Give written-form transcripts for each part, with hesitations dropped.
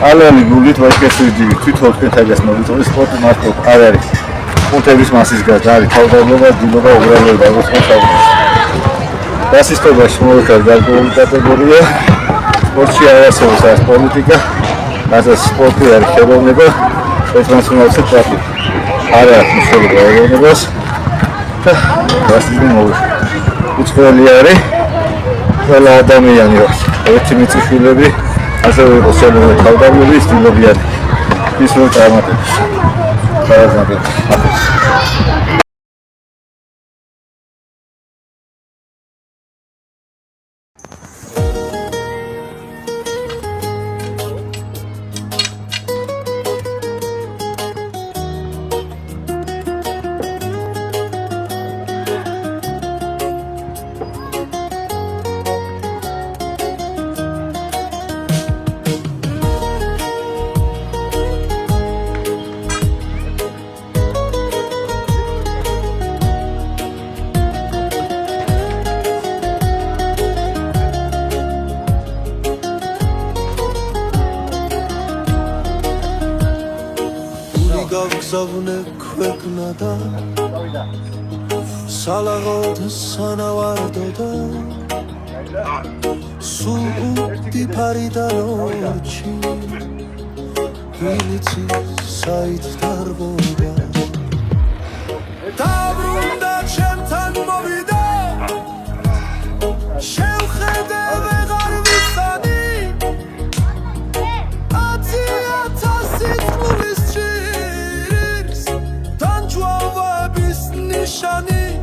ალენი გულით ვაჟკაცები თვითონ კეთაგას მოვიწოდე სპორტი მარტო არ არის კუნთების მასის გარდა არის თავდადობა დილობა უბრალოდ აღწევს დასისტობაში მოვიქარ გარკვეული კატეგორია სპორტში არასოდეს არის პოლიტიკა რასაც სპორტი არის ხელოვნება ტრანსფორმაცია ტრაფი არ აქვს მნიშვნელობა ეროვნებას და დასისტი მოვიქარ უცხოელი არის ყველა ადამიანი აქვს ერთი მიწისშვილები ასევე იყო სელოვანი თავდადებული სტილობიანი ის რო წარმატებს გაგზავნე ქვეყნა და სალაღოდ სანავარდო და სულ უდიფარი და როჩი ვინიცი საით დარბობა დაბრუნდა ჩემთან მოვიდა შევხედე ვეღარ ვისანი Shani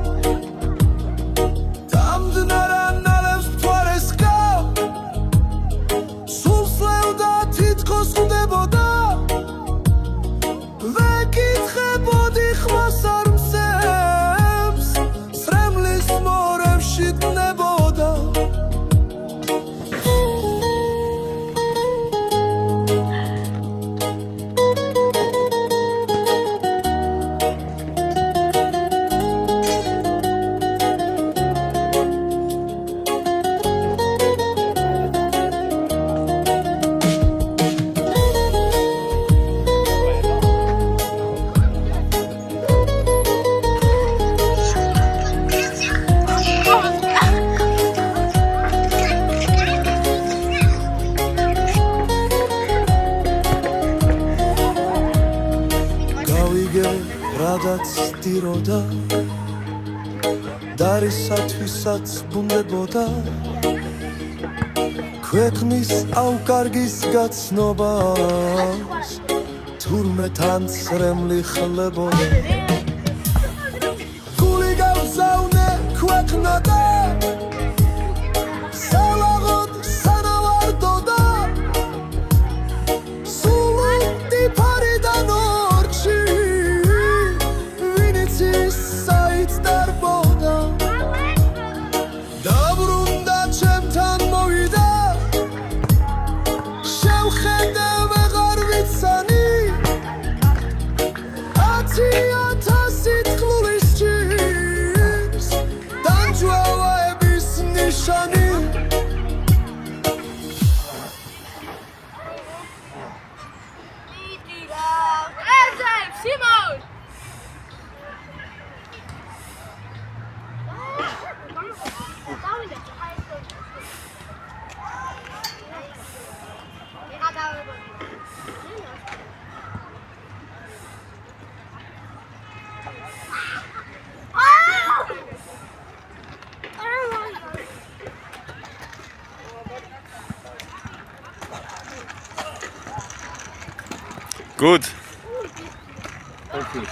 Damdnara nalevs tvores gav Sulslevda titkos kudeboda Vekitkhebodi khvasarmsems Sremlis morevshi dneboda Radats tiroda Darisatviსაც ბუნდებოდა ქვეყნის ავკარგის გაცნობას თურმე თან სრემლი ხლებოდა გული გავზავნე ქვეყნა და სალაღოდ სანავარდო და სულ უდიფარი და ნორჩი საით დარბოდა დაბრუნდა ჩემთან მოვიდა შევხედე ვეღარ ვიცანი 10,000 წყლულის ჭირს დამჯვავების ნიშანი Good. Okay.